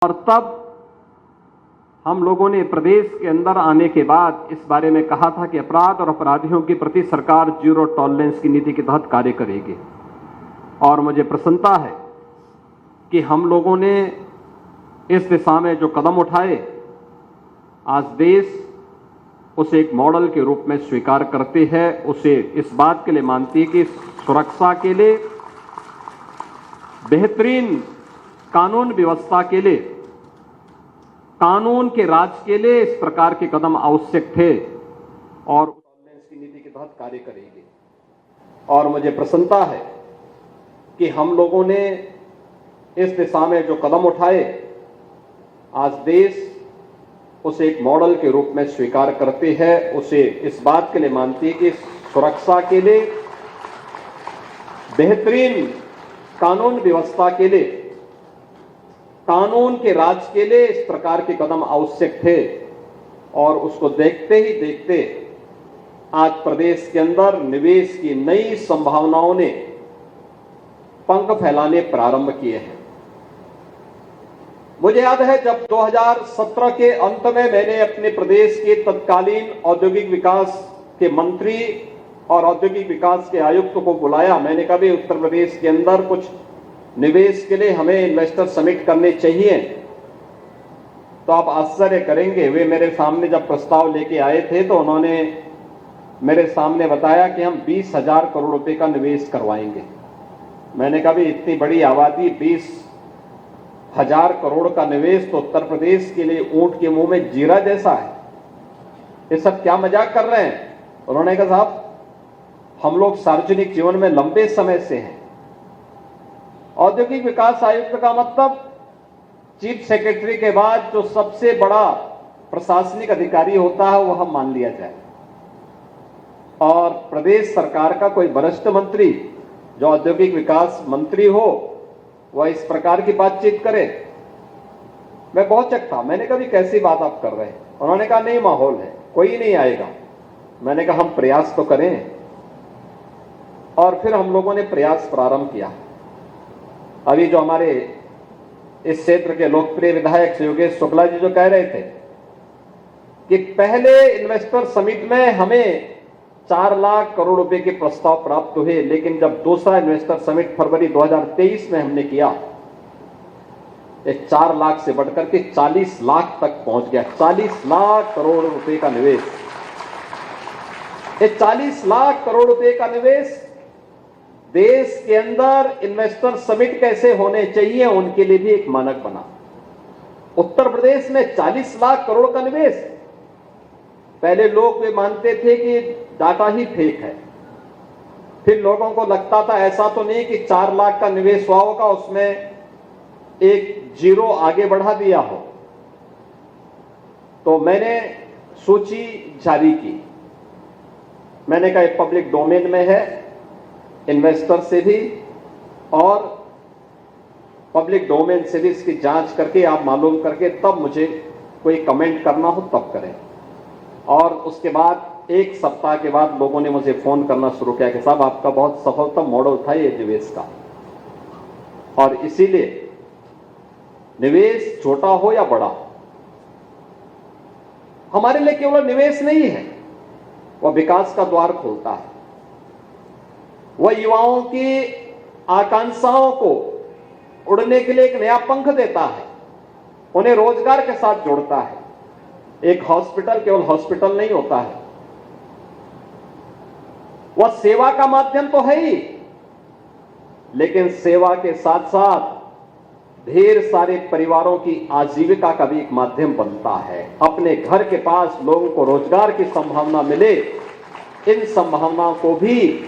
और तब हम लोगों ने प्रदेश के अंदर आने के बाद इस बारे में कहा था कि अपराध और अपराधियों के प्रति सरकार जीरो टॉलरेंस की नीति के तहत कार्य करेगी। और मुझे प्रसन्नता है कि हम लोगों ने इस दिशा में जो कदम उठाए, आज देश उसे एक मॉडल के रूप में स्वीकार करते हैं, उसे इस बात के लिए मानती है कि सुरक्षा के लिए, बेहतरीन कानून व्यवस्था के लिए, कानून के राज के लिए इस प्रकार के कदम आवश्यक थे और टॉलरेंस की नीति के तहत कार्य करेगी। और मुझे प्रसन्नता है कि हम लोगों ने इस दिशा में जो कदम उठाए, आज देश उसे एक मॉडल के रूप में स्वीकार करते हैं, उसे इस बात के लिए मानती है कि सुरक्षा के लिए, बेहतरीन कानून व्यवस्था के लिए, कानून के राज के लिए इस प्रकार के कदम आवश्यक थे और उसको देखते ही देखते आज प्रदेश के अंदर निवेश की नई संभावनाओं ने पंख फैलाने प्रारंभ किए हैं। मुझे याद है जब 2017 के अंत में मैंने अपने प्रदेश के तत्कालीन औद्योगिक विकास के मंत्री और औद्योगिक विकास के आयुक्त को बुलाया। मैंने कहा भी उत्तर प्रदेश के अंदर कुछ निवेश के लिए हमें इन्वेस्टर समिट करने चाहिए। तो आप आश्चर्य करेंगे, वे मेरे सामने जब प्रस्ताव लेके आए थे तो उन्होंने मेरे सामने बताया कि हम 20,000 करोड़ रुपए का निवेश करवाएंगे। मैंने कहा भी इतनी बड़ी आबादी, 20,000 करोड़ का निवेश तो उत्तर प्रदेश के लिए ऊंट के मुंह में जीरा जैसा है। ये सब क्या मजाक कर रहे हैं? उन्होंने कहा साहब, हम लोग सार्वजनिक जीवन में लंबे समय से हैं। औद्योगिक विकास आयुक्त का मतलब चीफ सेक्रेटरी के बाद जो सबसे बड़ा प्रशासनिक अधिकारी होता है वह मान लिया जाए, और प्रदेश सरकार का कोई वरिष्ठ मंत्री जो औद्योगिक विकास मंत्री हो वह इस प्रकार की बातचीत करे। मैं बहुत चक्का, मैंने कहा कैसी बात आप कर रहे हैं? उन्होंने कहा नहीं, माहौल है, कोई नहीं आएगा। मैंने कहा हम प्रयास तो करें, और फिर हम लोगों ने प्रयास प्रारंभ किया। अभी जो हमारे इस क्षेत्र के लोकप्रिय विधायक योगेश शुक्ला जी जो कह रहे थे कि पहले इन्वेस्टर समिट में हमें 4 लाख करोड़ रुपए के प्रस्ताव प्राप्त हुए, लेकिन जब दूसरा इन्वेस्टर समिट फरवरी 2023 में हमने किया, ये 4 लाख से बढ़कर के 40 लाख तक पहुंच गया। 40 लाख करोड़ रुपए का निवेश। ये 40 लाख करोड़ रुपए का निवेश देश के अंदर इन्वेस्टर समिट कैसे होने चाहिए उनके लिए भी एक मानक बना। उत्तर प्रदेश में 40 लाख करोड़ का निवेश, पहले लोग वे मानते थे कि डाटा ही फेक है। फिर लोगों को लगता था ऐसा तो नहीं कि 4 लाख का निवेश हुआ होगा, उसमें एक जीरो आगे बढ़ा दिया हो। तो मैंने सूची जारी की। मैंने कहा पब्लिक डोमेन में है, इन्वेस्टर से भी और पब्लिक डोमेन से भी इसकी जांच करके आप मालूम करके तब मुझे कोई कमेंट करना हो तब करें। और उसके बाद 1 सप्ताह के बाद लोगों ने मुझे फोन करना शुरू किया कि साहब आपका बहुत सफलतम मॉडल था ये निवेश का, और इसीलिए निवेश छोटा हो या बड़ा, हमारे लिए केवल निवेश नहीं है, वह विकास का द्वार खोलता है। वह युवाओं की आकांक्षाओं को उड़ने के लिए एक नया पंख देता है, उन्हें रोजगार के साथ जोड़ता है। एक हॉस्पिटल केवल हॉस्पिटल नहीं होता है, वह सेवा का माध्यम तो है ही, लेकिन सेवा के साथ साथ ढेर सारे परिवारों की आजीविका का भी एक माध्यम बनता है। अपने घर के पास लोगों को रोजगार की संभावना मिले, इन संभावनाओं को भी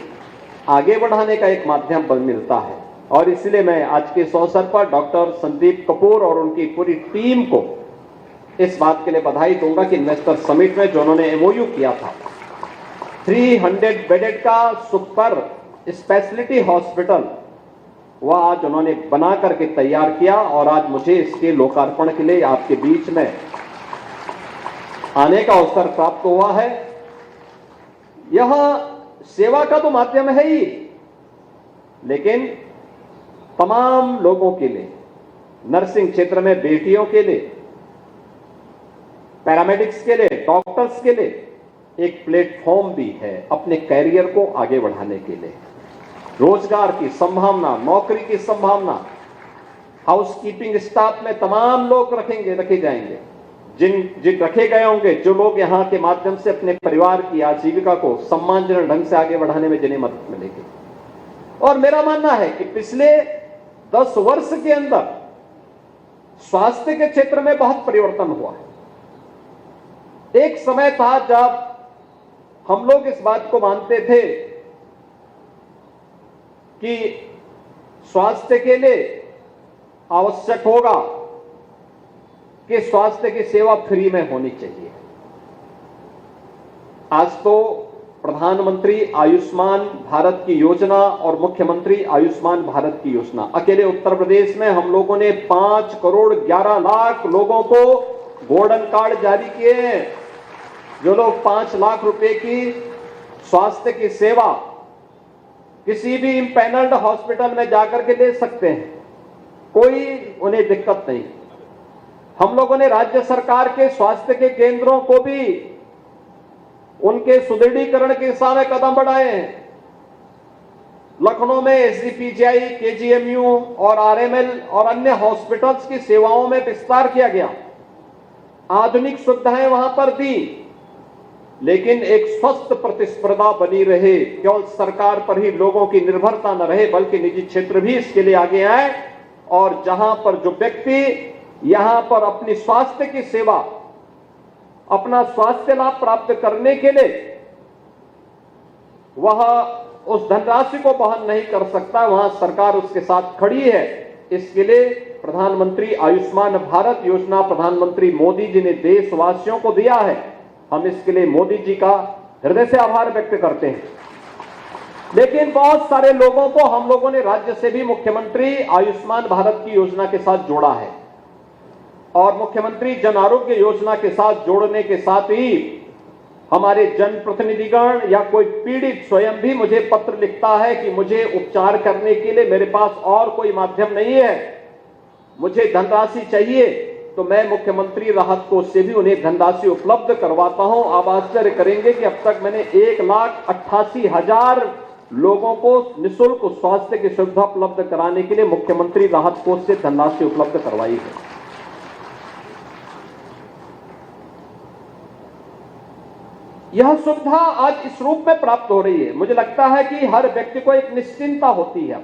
आगे बढ़ाने का एक माध्यम बन मिलता है। और इसलिए मैं आज के इस अवसर पर डॉक्टर संदीप कपूर और उनकी पूरी टीम को इस बात के लिए बधाई दूंगा कि इन्वेस्टर समिट में जो उन्होंने एमओयू किया था 300 बेडेड का सुपर स्पेशलिटी हॉस्पिटल, वह आज उन्होंने बना करके तैयार किया, और आज मुझे इसके लोकार्पण के लिए आपके बीच में आने का अवसर प्राप्त हुआ है। यह सेवा का तो माध्यम है ही, लेकिन तमाम लोगों के लिए नर्सिंग क्षेत्र में बेटियों के लिए, पैरामेडिक्स के लिए, डॉक्टर्स के लिए एक प्लेटफॉर्म भी है अपने कैरियर को आगे बढ़ाने के लिए। रोजगार की संभावना, नौकरी की संभावना, हाउसकीपिंग स्टाफ में तमाम लोग रखे जाएंगे, जिन रखे गए होंगे, जो लोग यहां के माध्यम से अपने परिवार की आजीविका को सम्मानजनक ढंग से आगे बढ़ाने में जिन्हें मदद मिलेगी। और मेरा मानना है कि पिछले 10 वर्ष के अंदर स्वास्थ्य के क्षेत्र में बहुत परिवर्तन हुआ है। एक समय था जब हम लोग इस बात को मानते थे कि स्वास्थ्य के लिए आवश्यक होगा कि स्वास्थ्य की सेवा फ्री में होनी चाहिए। आज तो प्रधानमंत्री आयुष्मान भारत की योजना और मुख्यमंत्री आयुष्मान भारत की योजना, अकेले उत्तर प्रदेश में हम लोगों ने 5 करोड़ 11 लाख लोगों को गोल्डन कार्ड जारी किए हैं, जो लोग 5 लाख रुपए की स्वास्थ्य की सेवा किसी भी इम्पैनल्ड हॉस्पिटल में जाकर के ले सकते हैं, कोई उन्हें दिक्कत नहीं। हम लोगों ने राज्य सरकार के स्वास्थ्य के केंद्रों को भी उनके सुदृढ़ीकरण के दिशा में कदम बढ़ाए हैं। लखनऊ में एसजीपीजीआई, केजीएमयू और आरएमएल और अन्य हॉस्पिटल्स की सेवाओं में विस्तार किया गया, आधुनिक सुविधाएं वहां पर दी, लेकिन एक स्वस्थ प्रतिस्पर्धा बनी रहे, केवल सरकार पर ही लोगों की निर्भरता न रहे, बल्कि निजी क्षेत्र भी इसके लिए आगे आए। और जहां पर जो व्यक्ति यहां पर अपनी स्वास्थ्य की सेवा, अपना स्वास्थ्य लाभ प्राप्त करने के लिए वह उस धनराशि को वहन नहीं कर सकता, वहां सरकार उसके साथ खड़ी है। इसके लिए प्रधानमंत्री आयुष्मान भारत योजना प्रधानमंत्री मोदी जी ने देशवासियों को दिया है। हम इसके लिए मोदी जी का हृदय से आभार व्यक्त करते हैं। लेकिन बहुत सारे लोगों को हम लोगों ने राज्य से भी मुख्यमंत्री आयुष्मान भारत की योजना के साथ जोड़ा है, और मुख्यमंत्री जन आरोग्य योजना के साथ जोड़ने के साथ ही हमारे जनप्रतिनिधिगण या कोई पीड़ित स्वयं भी मुझे पत्र लिखता है कि मुझे उपचार करने के लिए मेरे पास और कोई माध्यम नहीं है, मुझे धनराशि चाहिए, तो मैं मुख्यमंत्री राहत कोष से भी उन्हें धनराशि उपलब्ध करवाता हूं। आप आश्चर्य करेंगे कि अब तक मैंने 1,88,000 लोगों को निःशुल्क स्वास्थ्य की सुविधा उपलब्ध कराने के लिए मुख्यमंत्री राहत कोष से धनराशि उपलब्ध करवाई है। यह सुविधा आज इस रूप में प्राप्त हो रही है। मुझे लगता है कि हर व्यक्ति को एक निश्चिंतता होती है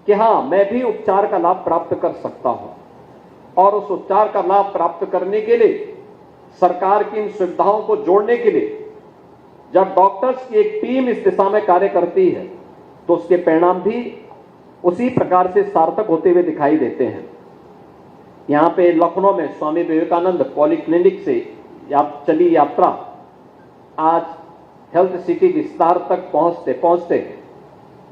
कि हां, मैं भी उपचार का लाभ प्राप्त कर सकता हूं, और उस उपचार का लाभ प्राप्त करने के लिए सरकार की इन सुविधाओं को जोड़ने के लिए जब डॉक्टर्स की एक टीम इस दिशा में कार्य करती है, तो उसके परिणाम भी उसी प्रकार से सार्थक होते हुए दिखाई देते हैं। यहां पे लखनऊ में स्वामी विवेकानंद पॉलीक्लिनिक से चली यात्रा आज हेल्थ सिटी विस्तार तक पहुंचते पहुंचते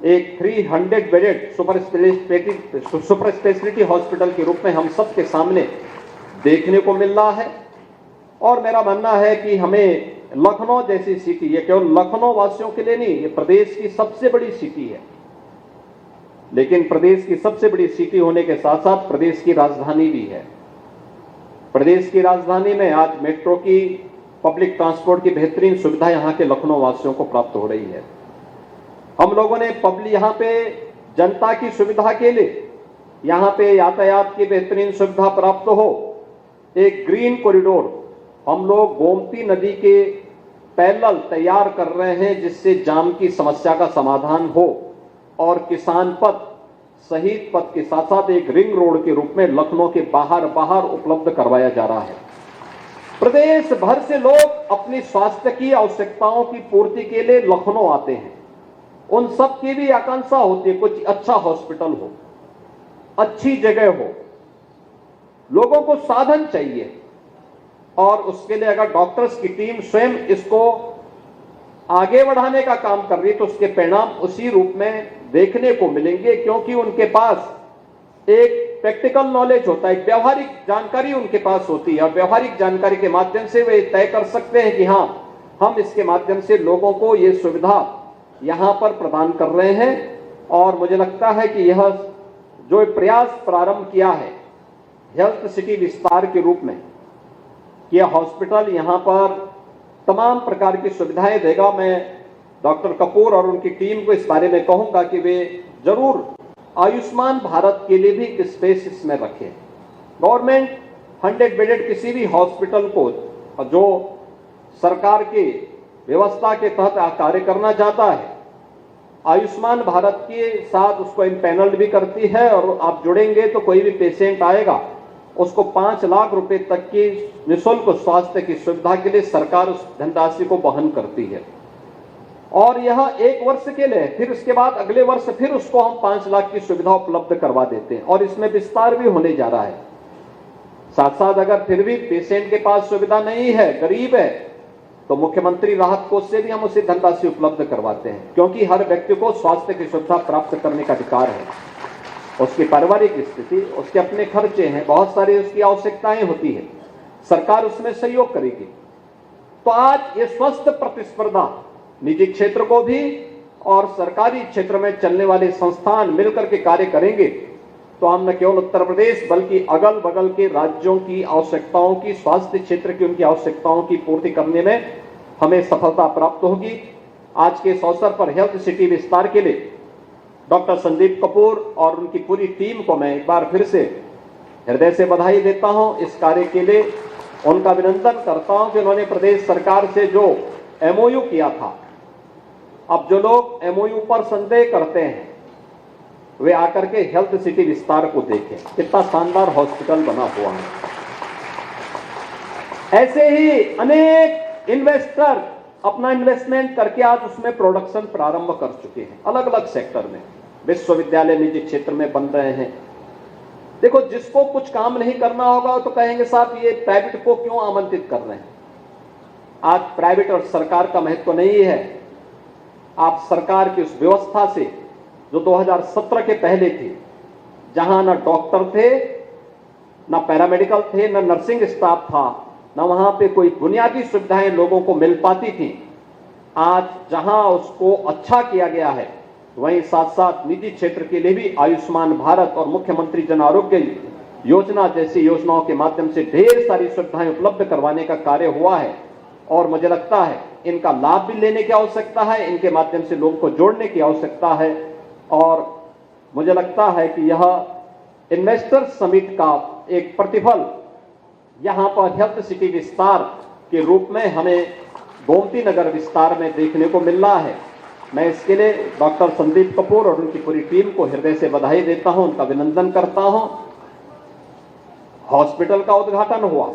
एक 300 बेडेड सुपर स्पेशलिटी हॉस्पिटल के रूप में हम सबके सामने देखने को मिल रहा है। और मेरा मानना है कि हमें लखनऊ जैसी सिटी, ये केवल लखनऊ वासियों के लिए नहीं, ये प्रदेश की सबसे बड़ी सिटी है, लेकिन प्रदेश की सबसे बड़ी सिटी होने के साथ साथ प्रदेश की राजधानी भी है। प्रदेश की राजधानी में आज मेट्रो की, पब्लिक ट्रांसपोर्ट की बेहतरीन सुविधा यहां के लखनऊ वासियों को प्राप्त हो रही है। हम लोगों ने यहां पे जनता की सुविधा के लिए यहां पे यातायात की बेहतरीन सुविधा प्राप्त हो, एक ग्रीन कॉरिडोर हम लोग गोमती नदी के पैरेलल तैयार कर रहे हैं, जिससे जाम की समस्या का समाधान हो, और किसान पथ, शहीद पथ के साथ साथ एक रिंग रोड के रूप में लखनऊ के बाहर उपलब्ध करवाया जा रहा है। प्रदेश भर से लोग अपनी स्वास्थ्य की आवश्यकताओं की पूर्ति के लिए लखनऊ आते हैं। उन सब की भी आकांक्षा होती है कुछ अच्छा हॉस्पिटल हो, अच्छी जगह हो, लोगों को साधन चाहिए, और उसके लिए अगर डॉक्टर्स की टीम स्वयं इसको आगे बढ़ाने का काम कर रही है, तो उसके परिणाम उसी रूप में देखने को मिलेंगे, क्योंकि उनके पास एक प्रैक्टिकल नॉलेज होता है, एक व्यवहारिक जानकारी उनके पास होती है, और व्यवहारिक जानकारी के माध्यम से वे तय कर सकते हैं कि हां, हम इसके माध्यम से लोगों को ये सुविधा यहां पर प्रदान कर रहे हैं। और मुझे लगता है कि यह जो प्रयास प्रारंभ किया है, हेल्थ सिटी विस्तार के रूप में कि यह हॉस्पिटल यहां पर तमाम प्रकार की सुविधाएं देगा। मैं डॉक्टर कपूर और उनकी टीम को इस बारे में कहूंगा कि वे जरूर आयुष्मान भारत के लिए भी एक स्पेस इसमें रखें। गवर्नमेंट 100 बेडेड किसी भी हॉस्पिटल को जो सरकार की व्यवस्था के तहत कार्य करना चाहता है, आयुष्मान भारत के साथ उसको इम्पैनल्ड भी करती है। और आप जुड़ेंगे तो कोई भी पेशेंट आएगा उसको 5 लाख रुपए तक की निःशुल्क स्वास्थ्य की सुविधा के लिए सरकार उस धनराशि को वहन करती है। और यह 1 वर्ष के लिए, फिर उसके बाद अगले वर्ष फिर उसको हम 5 लाख की सुविधा उपलब्ध करवा देते हैं और इसमें विस्तार भी होने जा रहा है। साथ साथ अगर फिर भी पेशेंट के पास सुविधा नहीं है, गरीब है, तो मुख्यमंत्री राहत कोष से भी हम उसे धनराशि उपलब्ध करवाते हैं, क्योंकि हर व्यक्ति को स्वास्थ्य की सुविधा प्राप्त करने का अधिकार है। उसकी पारिवारिक स्थिति, उसके अपने खर्चे हैं, बहुत सारी उसकी आवश्यकताएं होती है, सरकार उसमें सहयोग करेगी। तो आज ये स्वस्थ प्रतिस्पर्धा निजी क्षेत्र को भी और सरकारी क्षेत्र में चलने वाले संस्थान मिलकर के कार्य करेंगे तो हम न केवल उत्तर प्रदेश बल्कि अगल बगल के राज्यों की आवश्यकताओं की, स्वास्थ्य क्षेत्र की उनकी आवश्यकताओं की पूर्ति करने में हमें सफलता प्राप्त होगी। आज के इस अवसर पर हेल्थ सिटी विस्तार के लिए डॉक्टर संदीप कपूर और उनकी पूरी टीम को मैं एक बार फिर से हृदय से बधाई देता हूं। इस कार्य के लिए उनका अभिनंदन करता हूं कि उन्होंने प्रदेश सरकार से जो एमओयू किया था, अब जो लोग एमओयू पर संदेह करते हैं वे आकर के हेल्थ सिटी विस्तार को देखें, कितना शानदार हॉस्पिटल बना हुआ है। ऐसे ही अनेक इन्वेस्टर अपना इन्वेस्टमेंट करके आज उसमें प्रोडक्शन प्रारंभ कर चुके हैं। अलग अलग सेक्टर में विश्वविद्यालय निजी क्षेत्र में बन रहे हैं। देखो, जिसको कुछ काम नहीं करना होगा तो कहेंगे साहब ये प्राइवेट को क्यों आमंत्रित कर रहे हैं। आज प्राइवेट और सरकार का महत्व नहीं है। आप सरकार की उस व्यवस्था से जो 2017 के पहले थी, जहां ना डॉक्टर थे, ना पैरामेडिकल थे, ना नर्सिंग स्टाफ था, ना वहां पे कोई बुनियादी सुविधाएं लोगों को मिल पाती थी, आज जहां उसको अच्छा किया गया है वहीं साथ साथ निजी क्षेत्र के लिए भी आयुष्मान भारत और मुख्यमंत्री जन आरोग्य योजना जैसी योजनाओं के माध्यम से ढेर सारी सुविधाएं उपलब्ध करवाने का कार्य हुआ है। और मुझे लगता है इनका लाभ भी लेने की आवश्यकता है, इनके माध्यम से लोगों को जोड़ने की आवश्यकता है। और मुझे लगता है कि यह इन्वेस्टर्स समिट का एक प्रतिफल यहां पर हेल्थ सिटी विस्तार के रूप में हमें गोमती नगर विस्तार में देखने को मिल रहा है। मैं इसके लिए डॉक्टर संदीप कपूर और उनकी पूरी टीम को हृदय से बधाई देता हूं, उनका अभिनंदन करता हूं। हॉस्पिटल का उद्घाटन हुआ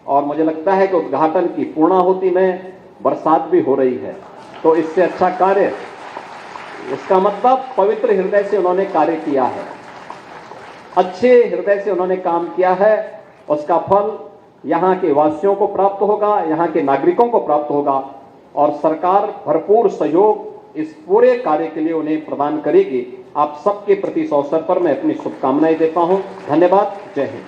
और मुझे लगता है कि उद्घाटन की पूर्णाहुति में बरसात भी हो रही है, तो इससे अच्छा कार्य, इसका मतलब पवित्र हृदय से उन्होंने कार्य किया है, अच्छे हृदय से उन्होंने काम किया है। उसका फल यहां के वासियों को प्राप्त होगा, यहां के नागरिकों को प्राप्त होगा और सरकार भरपूर सहयोग इस पूरे कार्य के लिए उन्हें प्रदान करेगी। आप सबके प्रति इस अवसर पर मैं अपनी शुभकामनाएं देता हूं। धन्यवाद। जय हिंद।